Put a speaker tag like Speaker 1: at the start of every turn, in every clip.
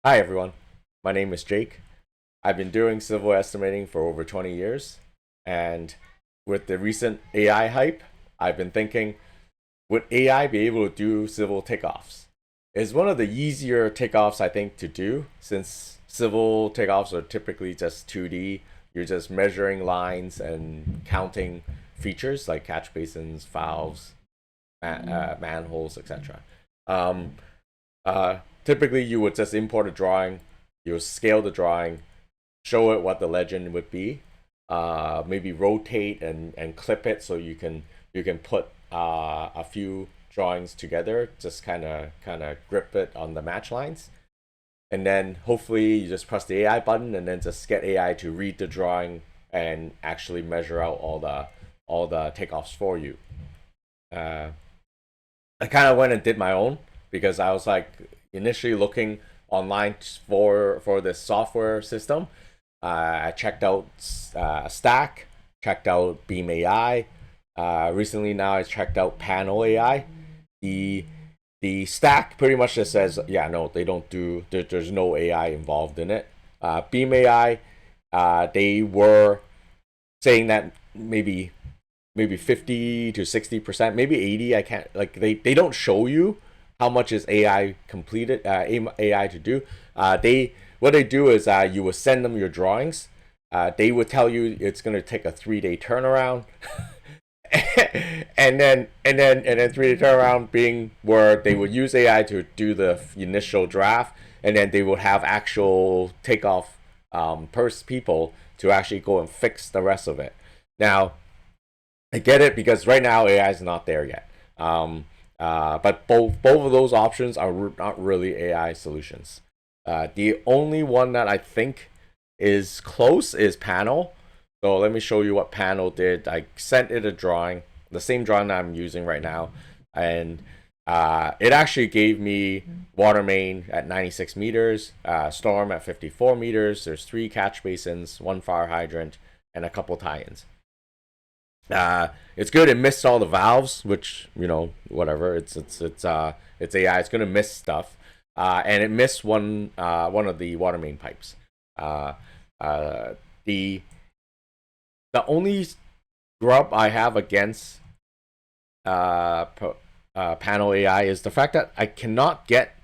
Speaker 1: Hi everyone, my name is Jake. I've been doing civil estimating for over 20 years, and with the recent AI hype, I've been thinking, would AI be able to do civil takeoffs? It's one of the easier takeoffs I think to do since civil takeoffs are typically just 2D. You're just measuring lines and counting features like catch basins, valves, manholes, etc. Um, Typically, you would just import a drawing, you would scale the drawing, show it what the legend would be, maybe rotate and clip it so you can put a few drawings together, just kind of grip it on the match lines, and then hopefully you just press the AI button and then just get AI to read the drawing and actually measure out all the takeoffs for you. Uh, I kind of went and did my own because I was like initially looking online for this software system. I checked out Stack, checked out Beam AI. Recently, now I checked out Panel AI. The the Stack pretty much just says, yeah, no, they don't do. There's no AI involved in it. Beam AI, they were saying that maybe 50 to 60%, maybe 80. I can't, like, they don't show you how much is AI completed, AI to do. They What they do is you will send them your drawings. They would tell you it's going to take a 3 day turnaround. And then 3 day turnaround being where they would use AI to do the initial draft, and then they would have actual takeoff people to actually go and fix the rest of it. Now, I get it because right now AI is not there yet. But both of those options are not really AI solutions. The only one that I think is close is Panel. So let me show you what Panel did. I sent it a drawing, the same drawing that I'm using right now, and it actually gave me water main at 96 meters, storm at 54 meters. There's 3 catch basins, 1 fire hydrant, and a couple tie-ins. It's good. It missed all the valves, which, whatever. It's AI. It's gonna miss stuff, and it missed one of the water main pipes. Uh, uh, the the only grub I have against Panel AI is the fact that I cannot get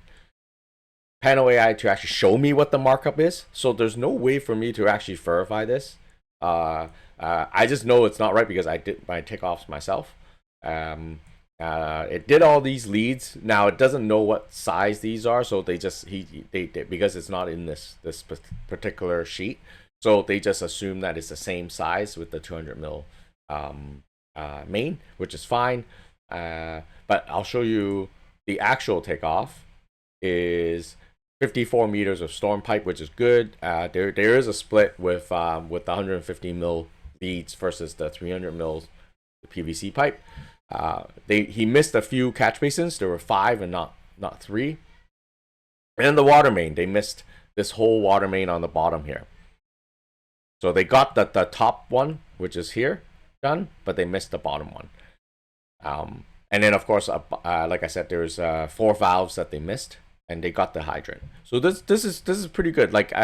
Speaker 1: Panel AI to actually show me what the markup is. So there's no way for me to actually verify this. I just know it's not right because I did my takeoffs myself. It did all these leads. Now it doesn't know what size these are, so they because it's not in this particular sheet, so they just assume that it's the same size with the 200 mil main, which is fine. But I'll show you the actual takeoff is 54 meters of storm pipe, which is good. There is a split with the 150 mil leads versus the 300 mils PVC pipe. He missed a few catch basins. There were 5 and not 3. And the water main, they missed this whole water main on the bottom here. So they got the top one, which is here, done, but they missed the bottom one. And then of course, like I said, there's 4 valves that they missed, and they got the hydrant. So this is pretty good. Like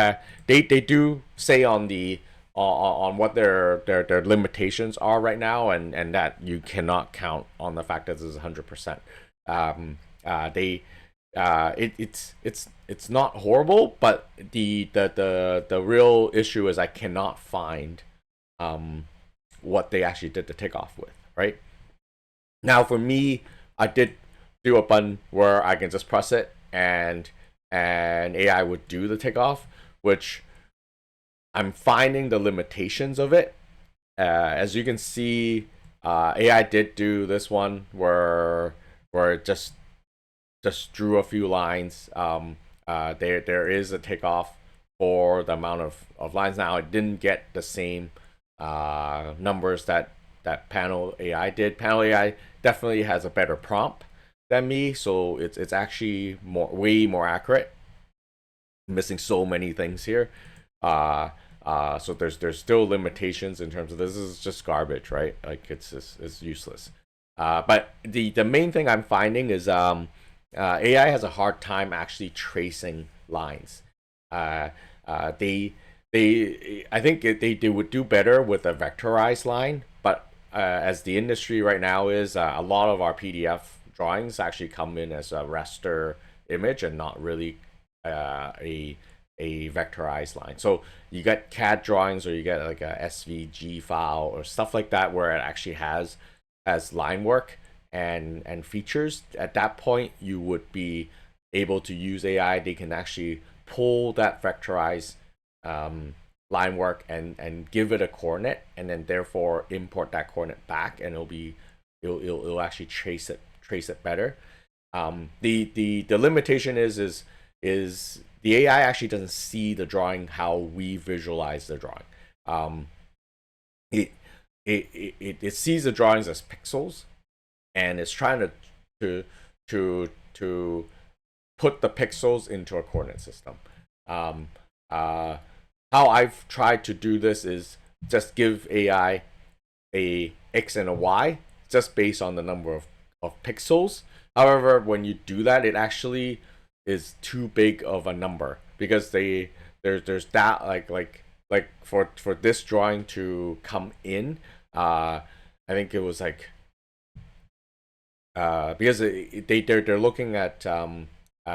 Speaker 1: they do say on the on what their limitations are right now, and that you cannot count on the fact that this is 100%. They it's not horrible, but the real issue is I cannot find what they actually did the takeoff with, right? Now for me, I did do a button where I can just press it and AI would do the takeoff, which I'm finding the limitations of it. As you can see, AI did do this one where it just drew a few lines. There is a takeoff for the amount of lines. Now it didn't get the same numbers that Panel AI did. Panel AI definitely has a better prompt than me, so it's actually way more accurate. I'm missing so many things here. So there's still limitations in terms of this is just garbage, right? Like it's useless. But the main thing I'm finding is AI has a hard time actually tracing lines. Uh, they I think they would do better with a vectorized line, but as the industry right now is, a lot of our PDF drawings actually come in as a raster image and not really a vectorized line. So you get CAD drawings or you get like a SVG file or stuff like that where it actually has line work and features. At that point, you would be able to use AI. They can actually pull that vectorized line work and give it a coordinate, and then therefore import that coordinate back, and it'll actually trace it better. The limitation is the AI actually doesn't see the drawing how we visualize the drawing. Um, it, it sees the drawings as pixels, and it's trying to to put the pixels into a coordinate system. Um, uh, how I've tried to do this is just give AI a x and a y just based on the number of pixels. However, when you do that, it actually is too big of a number because there's that like for this drawing to come in, I think it was like because they're looking at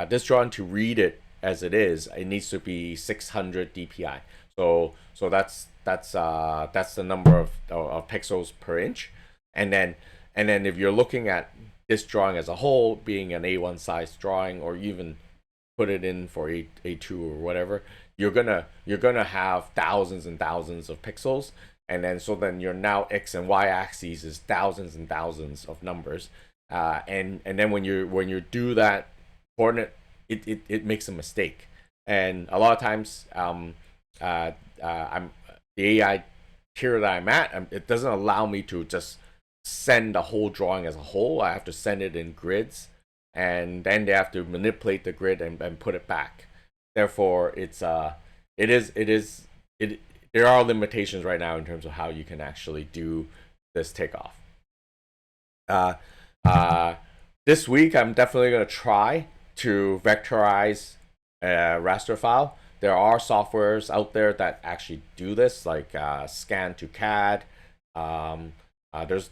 Speaker 1: this drawing to read it as it is. It needs to be 600 dpi. So that's the number of pixels per inch, and then if you're looking at this drawing as a whole being an A1 size drawing, or even put it in for A2 or whatever, you're gonna have thousands and thousands of pixels, and then your now x and y axes is thousands and thousands of numbers, and then when you do that coordinate, it makes a mistake, and a lot of times I'm the AI tier that I'm at, it doesn't allow me to just send the whole drawing as a whole. I have to send it in grids, and then they have to manipulate the grid and put it back. Therefore, it there are limitations right now in terms of how you can actually do this takeoff. Uh, uh, this week, I'm definitely going to try to vectorize a raster file. There are softwares out there that actually do this, like Scan to CAD. Um, there's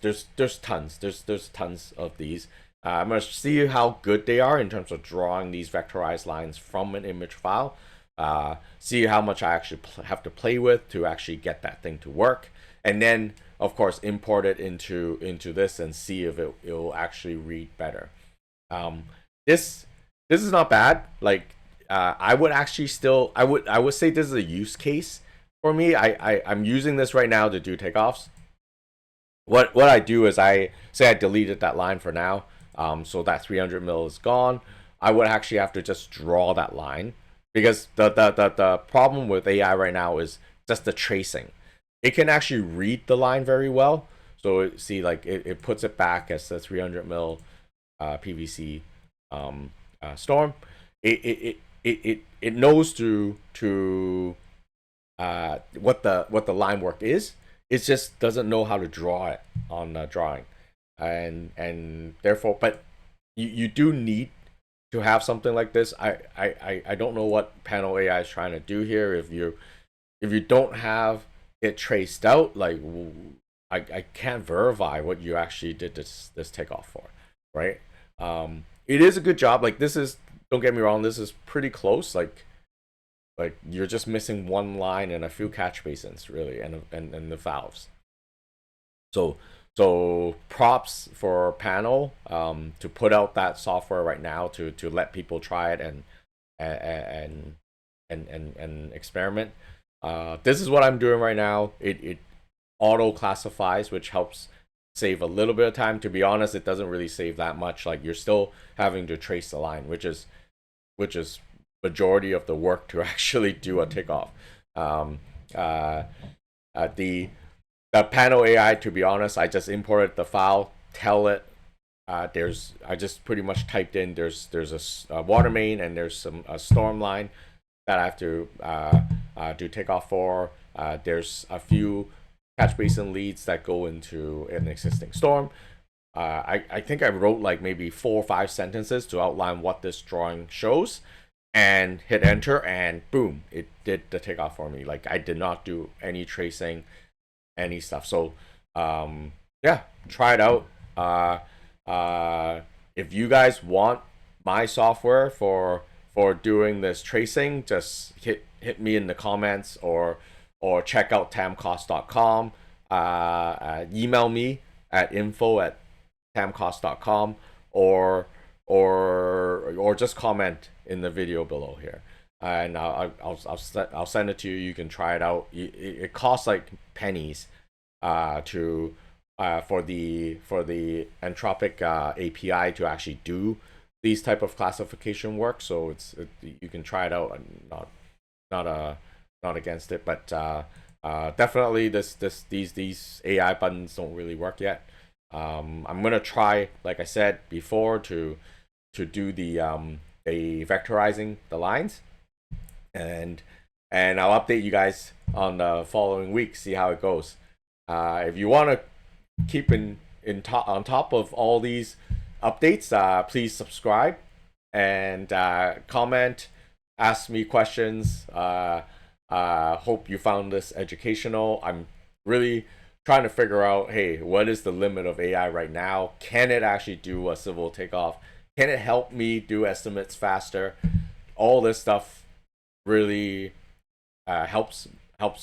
Speaker 1: tons. There's tons of these. I'm gonna see how good they are in terms of drawing these vectorized lines from an image file. See how much I actually have to play with to actually get that thing to work, and then of course import it into this and see if it'll actually read better. Um, this is not bad. Like I would actually still I would say this is a use case for me. I'm using this right now to do takeoffs. What I do is I say I deleted that line for now. So that 300 mil is gone. I would actually have to just draw that line, because the problem with AI right now is just the tracing. It can actually read the line very well. So see, like it puts it back as the 300 mil PVC storm. It knows to what the line work is. It just doesn't know how to draw it on the drawing, and therefore, but you do need to have something like this. I don't know what panel AI is trying to do here. If you don't have it traced out, like I can't verify what you actually did this takeoff for, right? It is a good job. Like this is, don't get me wrong, this is pretty close. Like you're just missing one line and a few catch basins really, and the valves. So so props for panel to put out that software right now to let people try it and and experiment. This is what I'm doing right now. It auto classifies, which helps save a little bit of time. To be honest, it doesn't really save that much. Like you're still having to trace the line, which is majority of the work to actually do a takeoff. Um, uh, the panel AI, to be honest, I just imported the file, tell it. I just pretty much typed in there's a water main and there's a storm line that I have to do takeoff for. There's a few catch basin leads that go into an existing storm. I think I wrote like maybe 4 or 5 sentences to outline what this drawing shows, and hit enter, and boom, it did the takeoff for me. Like I did not do any tracing, any stuff. So yeah, try it out. Uh, if you guys want my software for doing this tracing, just hit me in the comments, or check out tamcost.com. Email me at info@tamcost.com, or just comment in the video below here, and I'll send it to you. You can try it out. It costs like pennies to for the Anthropic API to actually do these type of classification work. So you can try it out, and not not against it, but definitely these AI buttons don't really work yet. I'm gonna try, like I said before, to do the vectorizing the lines, and I'll update you guys on the following week, see how it goes. If you want to keep on top of all these updates, please subscribe and comment, ask me questions. Hope you found this educational. I'm really trying to figure out, hey, what is the limit of AI right now? Can it actually do a civil takeoff? Can it help me do estimates faster? All this stuff really helps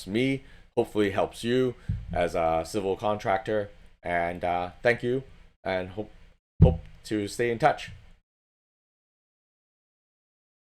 Speaker 1: me. Hopefully helps you as a civil contractor. And thank you, and hope to stay in touch.